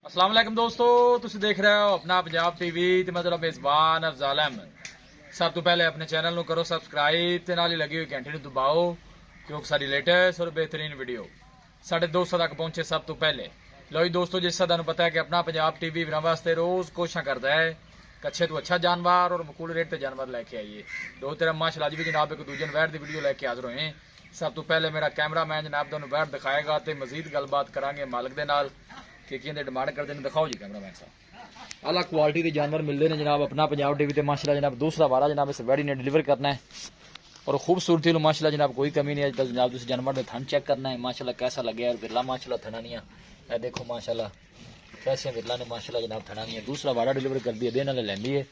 अस्सलाम वालेकुम दोस्तों, तुसी देख रहे हो अपना पंजाब टीवी ते मैं तेरा मेज़बान अफजाल अहमद। सब तो पहले अपने चैनल को करो सबसक्राइब ते नाल ही लगी हुई घंटी दबाओ क्योंकि सारी लेटेस्ट और बेहतरीन वीडियो साढ़े दोस्तों तक पहुंचे सब तो पहले। लो जी दोस्तों, जिस तरह तुहानू पता है कि अपना पंजाब टीवी वीरां वास्ते रोज़ कोशिश करता है कि अच्छे तो अच्छा जानवर और मकूल रेट ते जानवर लैके आइए। दो तेरा माशाल्लाह अज भी जनाब एक दूजे वैट की वीडियो लैके हाजिर होए। सब तो पहले मेरा कैमरा मैन जनाब तुहानू वैट दिखाएगा तो मजीद गलबात करांगे मालिक दे नाल कि डिमांड करते हैं। दिखाओ जी कैमरा मैन साहब। अलग क्वालिटी के जानवर मिलते हैं जनाब अपना पंजाब टीवी ते माशाल्लाह जनाब दूसरा वारा जनाब इस वैडी ने डिलीवर करना है और खूबसूरती लो माशाल्लाह जनाब कोई कमी नहीं। अजकल जनाब तुम जानवर के थन चेक करना है माशाल्लाह कैसा लगे यार बिरला माशाल्लाह थनानियाँ है देखो माशाल्लाह कैसे बिरला ने माशाल्लाह जनाब थनानियाँ। दूसरा वारा डिलीवर कर दिया देने वाले लैंदी है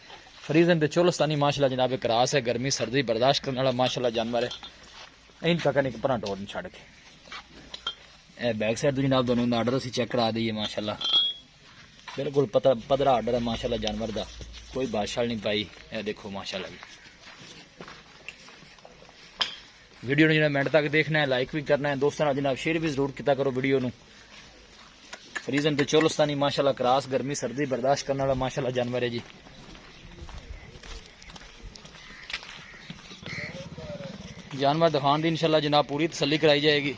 फ्रीजन ते चोलस्तानी माशाल्लाह जनाब एक रास है गर्मी सर्दी बर्दाश्त करने वाला माशाल्लाह जानवर है। इन तक नहीं परा टोर नहीं छड़ के बैक साइड तो जनाब दोनों आर्डर असी चेक करा दी है माशाल्लाह बिल्कुल पदरा आर्डर है माशाल्लाह जानवर का कोई बादशाह नहीं पाई। ए देखो माशाल्लाह वीडियो ने मिनट तक देखना है लाइक भी करना है दोस्तों जनाब शेयर भी जरूर किया करो वीडियो नू। रीजन ते चोलस्तानी माशाल्लाह क्रास गर्मी सर्दी बर्दाश्त करने वाला माशाल्लाह जानवर है जी। जानवर दिखाने की इंशाल्लाह जनाब पूरी तसल्ली कराई जाएगी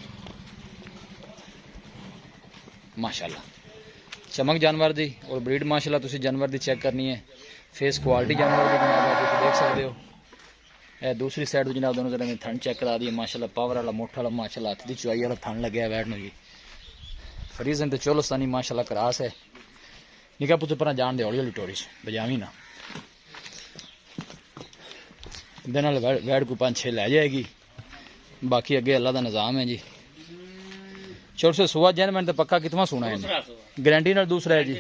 माशाल्लाह। चमक जानवर दी और ब्रीड माशाल्लाह तुसी जानवर दी चेक करनी है फेस क्वालिटी जानवर की जनाब तुसी देख सकते हो। ए दूसरी साइड तो जनाब दोनों तरह में थन चेक करा दी है माशाल्लाह पावर वाला मोटा वाला माशाल्लाह हाथ दी चुआई वाला थन लगे बैठ जी। फ्रीजन ते चोलस्तानी माशाल्लाह क्रास है निका पुत्र पर जान दे हौली हौली टोरी बजावी ना वैड को 5-6 लै जाएगी बाकी अगे अल्लाह का निज़ाम है जी। छोटे से सुबह जैन मैंने पक्का कितना सोना है गारंटी नाल दूसरा है जी।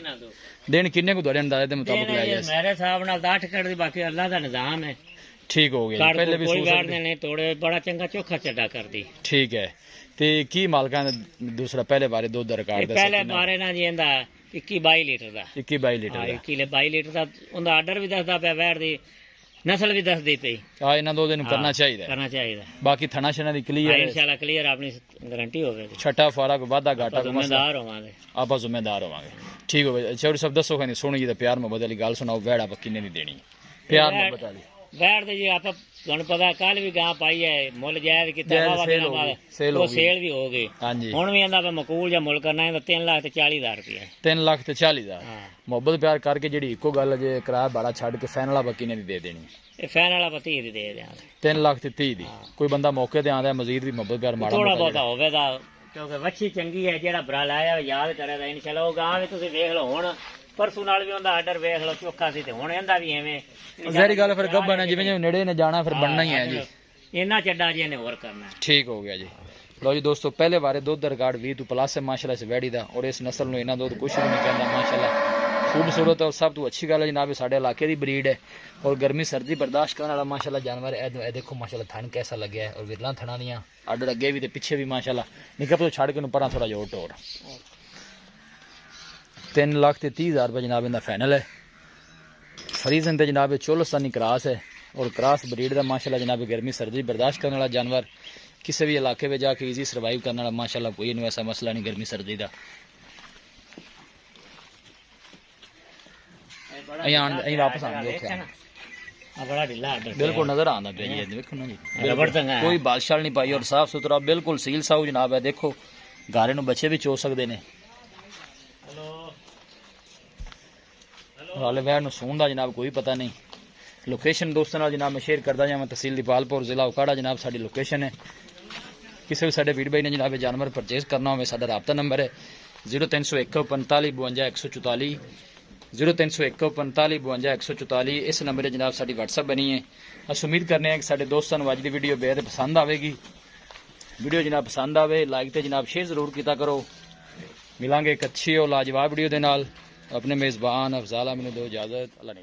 दिन किन्ने को दौरे अंदाजे के मुताबिक मेरे हिसाब नाल 8 कर दी बाकी अल्लाह का निज़ाम है। ठीक हो गया पहले भी कोई गाड़ ने नहीं तोड़े बड़ा चंगा चोखा चड्डा कर दी। ठीक है ते की मालका ने दूसरा पहले बारे दूध दा रिकॉर्ड पहले बारे ना जी इंदा 21-22 लीटर दा 21-22 लीटर दा 21-22 लीटर दा उनदा आर्डर भी दसदा पे वैट दी नस्ल भी दस दी पई हां इना दो दिन करना चाहिए बाकी थना शना दी क्लियर है इंशाल्लाह क्लियर अपनी गारंटी होवे छठा फारा को वादा घाटा को जिम्मेदार होवांगे आपा जिम्मेदार होवांगे। ठीक हो गया चौड़ी सब दसो खानी सोनी जी दा प्यार मोहब्बत वाली गल सुनाओ वैड आप किन्ने दी देनी प्यार मोहब्बत वाली वैड दे जी आप तुहानू पता कल भी गां पाई है मुल जायज किता वावा दिना बाद वो सेल भी हो गई हां जी हुन भी आंदा मकूल जा मुल करना है 3,40,000 रुपया 3,40,000 मोहब्बत प्यार करके जेडी इको गल जे किराया भाड़ा छड़ के फैन वाला बकी ने दे देनी ए फैन वाला पति दी दे देंगे 3,30,000 दी कोई बंदा मौके ते आंदा मजीद भी मोहब्बत प्यार माड़ा थोड़ा बहुत होवेगा क्योंकि वच्छी चंगी है जेड़ा बरा लाया याद करेगा इंशाल्लाह वो गांव में तुसी देख लो हुन परसों नाल भी उनका आर्डर वेख लो चोखा सी ते हुन इंदा भी एवें जहरी गल फिर गब्बन है जिवें नेड़े ने जाना फिर बनना ही है जी इन्ना चड्डा जी ने और करना ठीक हो गया जी। लो जी दोस्तों पहले बारे दुध दा रिकॉर्ड 20 तो प्लस है माशाल्लाह इस वैडी दा और इस नस्ल नु इना दुध कुछ भी नहीं कहंदा माशाल्लाह खूबसूरत और सब तो अच्छी गल है जनाब साडे इलाके दी ब्रीड है और गर्मी सर्दी बर्दाश्त करने वाला माशाल्लाह जानवर है। देखो माशाल्लाह थन कैसा लगे है और विरला थना दियां आर्डर अगे भी ते पीछे भी माशाल्लाह निकप तो छड़ के नु परा थोड़ा जोर टोर 3,30,000 रुपये जनाब इनका फाइनल है। फ्रीजन ते जनाब चोलस्तानी क्रास है और क्रास ब्रीड का माशाल्लाह जनाब गर्मी सर्दी बर्दाश्त करने वाला जानवर किसी भी इलाके में जाके ईजी सर्वाइव करने वाला माशाल्लाह कोई इन्हें ऐसा मसला नहीं गर्मी सर्दी का। वापस बिल्कुल नजर आना पे जी देखो ना जी कोई बादशाह नहीं पाई और साफ सुथरा बिल्कुल सील साऊ जनाब है। देखो गारे नु बच्चे भी चो सकते हैं हाले वैर सून का जनाब कोई पता नहीं। लोकेशन दोस्तों जनाब मैं शेयर करता जावां तहसील दीपालपुर जिला उकाड़ा जनाब साड़ी लोकेशन है। किसी भी साढ़े वीर भाई ने जनाब जानवर परचेज करना हो साडा राबता नंबर है 0301 45 52 144 0301 45 52 144 इस नंबर जनाब साड़ी व्हाट्सएप बनी है। अस उम्मीद करने हैं कि साढ़े दोस्तों अज की वीडियो बेहद पसंद आएगी। वीडियो जनाब पसंद आए लाइक तो जनाब शेयर जरूर किया करो। मिलांगे एक अच्छी और लाजवाब वीडियो के नाल। अपने मेज़बान अफजाल अहमद दो इजाज़त अल्लाह ने।